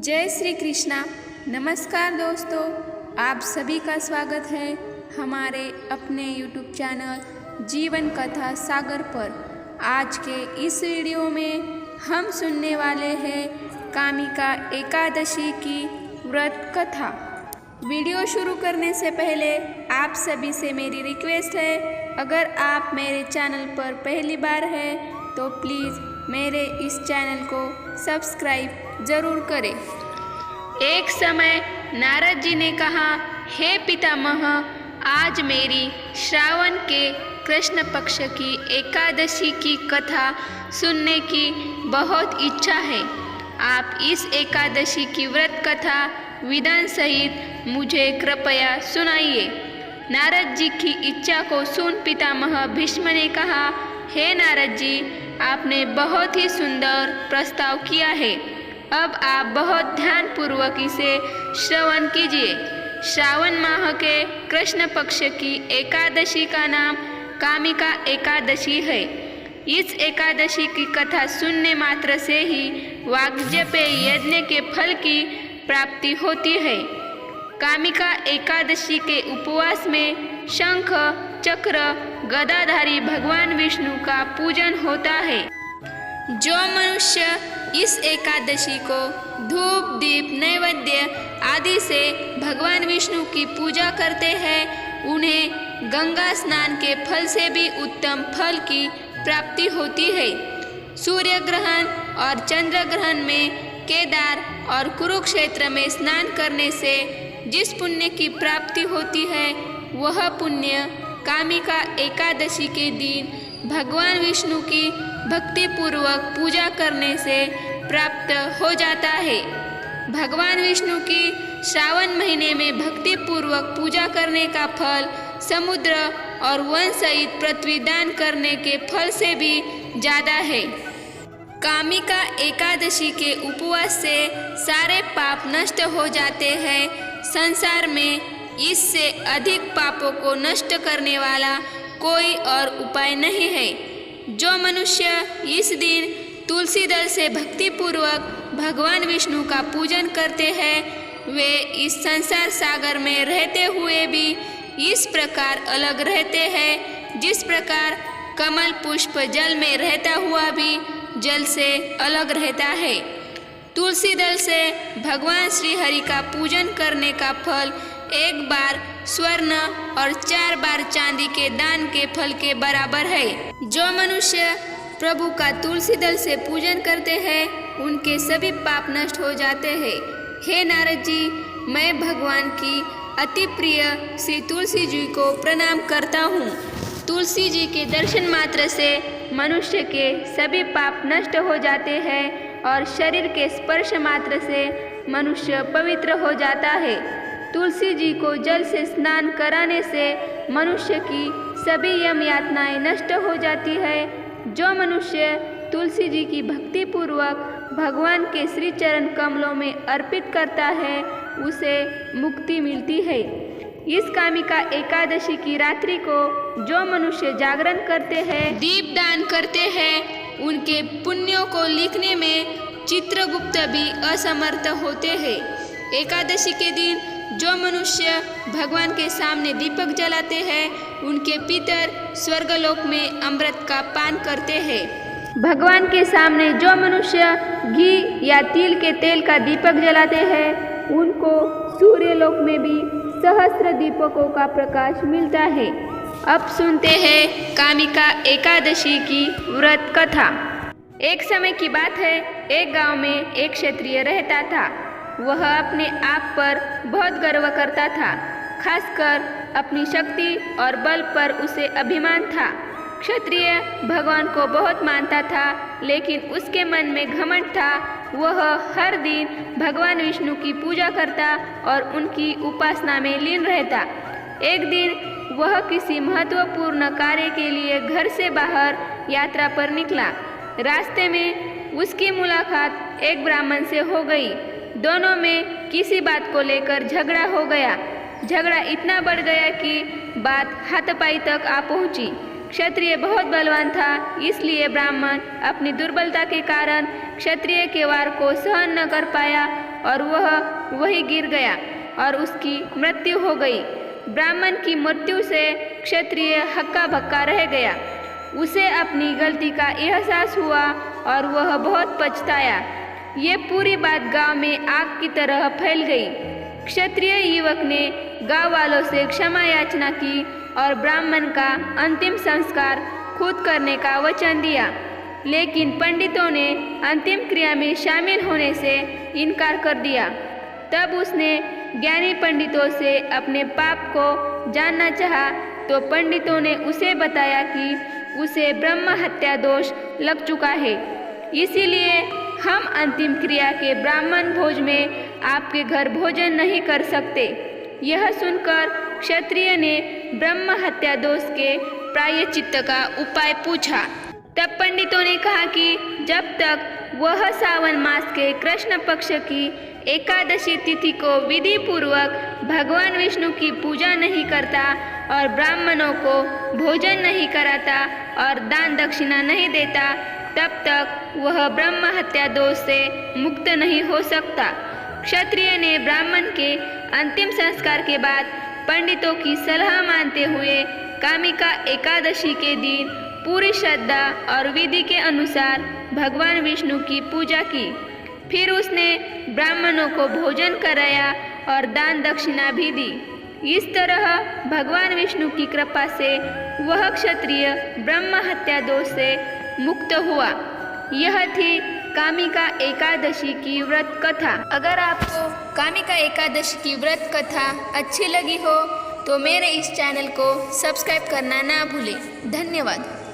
जय श्री कृष्णा। नमस्कार दोस्तों, आप सभी का स्वागत है हमारे अपने YouTube चैनल जीवन कथा सागर पर। आज के इस वीडियो में हम सुनने वाले हैं कामिका एकादशी की व्रत कथा। वीडियो शुरू करने से पहले आप सभी से मेरी रिक्वेस्ट है, अगर आप मेरे चैनल पर पहली बार हैं तो प्लीज़ मेरे इस चैनल को सब्सक्राइब ज़रूर करें। एक समय नारद जी ने कहा, हे पितामह, आज मेरी श्रावण के कृष्ण पक्ष की एकादशी की कथा सुनने की बहुत इच्छा है। आप इस एकादशी की व्रत कथा विधान सहित मुझे कृपया सुनाइए। नारद जी की इच्छा को सुन पितामह भीष्म ने कहा, हे नारद जी, आपने बहुत ही सुंदर प्रस्ताव किया है। अब आप बहुत ध्यानपूर्वक इसे श्रवण कीजिए। श्रावण माह के कृष्ण पक्ष की एकादशी का नाम कामिका एकादशी है। इस एकादशी की कथा सुनने मात्र से ही वाग्यपेय यज्ञ के फल की प्राप्ति होती है। कामिका एकादशी के उपवास में शंख, चक्र, गदाधारी भगवान विष्णु का पूजन होता है। जो मनुष्य इस एकादशी को धूप, दीप, नैवेद्य आदि से भगवान विष्णु की पूजा करते हैं, उन्हें गंगा स्नान के फल से भी उत्तम फल की प्राप्ति होती है। सूर्य ग्रहण और चंद्र ग्रहण में केदार और कुरुक्षेत्र में स्नान करने से जिस पुण्य की प्राप्ति होती है, वह पुण्य कामिका एकादशी के दिन भगवान विष्णु की भक्तिपूर्वक पूजा करने से प्राप्त हो जाता है। भगवान विष्णु की श्रावण महीने में भक्तिपूर्वक पूजा करने का फल समुद्र और वन सहित पृथ्वी दान करने के फल से भी ज़्यादा है। कामिका एकादशी के उपवास से सारे पाप नष्ट हो जाते हैं। संसार में इससे अधिक पापों को नष्ट करने वाला कोई और उपाय नहीं है। जो मनुष्य इस दिन तुलसी दल से भक्तिपूर्वक भगवान विष्णु का पूजन करते हैं, वे इस संसार सागर में रहते हुए भी इस प्रकार अलग रहते हैं, जिस प्रकार कमल पुष्प जल में रहता हुआ भी जल से अलग रहता है। तुलसी दल से भगवान श्री हरि का पूजन करने का फल एक बार स्वर्ण और 4 बार चांदी के दान के फल के बराबर है। जो मनुष्य प्रभु का तुलसी दल से पूजन करते हैं, उनके सभी पाप नष्ट हो जाते हैं। हे नारद जी, मैं भगवान की अति प्रिय श्री तुलसी जी को प्रणाम करता हूँ। तुलसी जी के दर्शन मात्र से मनुष्य के सभी पाप नष्ट हो जाते हैं और शरीर के स्पर्श मात्र से मनुष्य पवित्र हो जाता है। तुलसी जी को जल से स्नान कराने से मनुष्य की सभी यम यातनाएं नष्ट हो जाती है। जो मनुष्य तुलसी जी की भक्ति पूर्वक भगवान के श्री चरण कमलों में अर्पित करता है, उसे मुक्ति मिलती है। इस कामिका एकादशी की रात्रि को जो मनुष्य जागरण करते हैं, दीपदान करते हैं, उनके पुण्यों को लिखने में चित्रगुप्त भी असमर्थ होते हैं। एकादशी के दिन जो मनुष्य भगवान के सामने दीपक जलाते हैं, उनके पितर स्वर्गलोक में अमृत का पान करते हैं। भगवान के सामने जो मनुष्य घी या तिल के तेल का दीपक जलाते हैं, उनको सूर्यलोक में भी सहस्त्र दीपकों का प्रकाश मिलता है। अब सुनते हैं कामिका एकादशी की व्रत कथा। एक समय की बात है, एक गांव में एक क्षत्रिय रहता था। वह अपने आप पर बहुत गर्व करता था, खासकर अपनी शक्ति और बल पर उसे अभिमान था। क्षत्रिय भगवान को बहुत मानता था, लेकिन उसके मन में घमंड था। वह हर दिन भगवान विष्णु की पूजा करता और उनकी उपासना में लीन रहता। एक दिन वह किसी महत्वपूर्ण कार्य के लिए घर से बाहर यात्रा पर निकला। रास्ते में उसकी मुलाकात एक ब्राह्मण से हो गई। दोनों में किसी बात को लेकर झगड़ा हो गया। झगड़ा इतना बढ़ गया कि बात हाथापाई तक आ पहुंची। क्षत्रिय बहुत बलवान था, इसलिए ब्राह्मण अपनी दुर्बलता के कारण क्षत्रिय के वार को सहन न कर पाया और वह वहीं गिर गया और उसकी मृत्यु हो गई। ब्राह्मण की मृत्यु से क्षत्रिय हक्का बक्का रह गया। उसे अपनी गलती का एहसास हुआ और वह बहुत पछताया। ये पूरी बात गांव में आग की तरह फैल गई। क्षत्रिय युवक ने गांव वालों से क्षमा याचना की और ब्राह्मण का अंतिम संस्कार खुद करने का वचन दिया, लेकिन पंडितों ने अंतिम क्रिया में शामिल होने से इनकार कर दिया। तब उसने ज्ञानी पंडितों से अपने पाप को जानना चाहा, तो पंडितों ने उसे बताया कि उसे ब्रह्म हत्या दोष लग चुका है, इसीलिए हम अंतिम क्रिया के ब्राह्मण भोज में आपके घर भोजन नहीं कर सकते। यह सुनकर क्षत्रिय ने ब्रह्म हत्या दोष के प्रायश्चित्त का उपाय पूछा। तब पंडितों ने कहा कि जब तक वह सावन मास के कृष्ण पक्ष की एकादशी तिथि को विधि पूर्वक भगवान विष्णु की पूजा नहीं करता और ब्राह्मणों को भोजन नहीं कराता और दान दक्षिणा नहीं देता, तब तक वह ब्रह्म हत्या दोष से मुक्त नहीं हो सकता। क्षत्रिय ने ब्राह्मण के अंतिम संस्कार के बाद पंडितों की सलाह मानते हुए कामिका एकादशी के दिन पूरी श्रद्धा और विधि के अनुसार भगवान विष्णु की पूजा की। फिर उसने ब्राह्मणों को भोजन कराया और दान दक्षिणा भी दी। इस तरह भगवान विष्णु की कृपा से वह क्षत्रिय ब्रह्म हत्या दोष से मुक्त हुआ। यह थी कामिका एकादशी की व्रत कथा। अगर आपको कामिका एकादशी की व्रत कथा अच्छी लगी हो तो मेरे इस चैनल को सब्सक्राइब करना ना भूलें। धन्यवाद।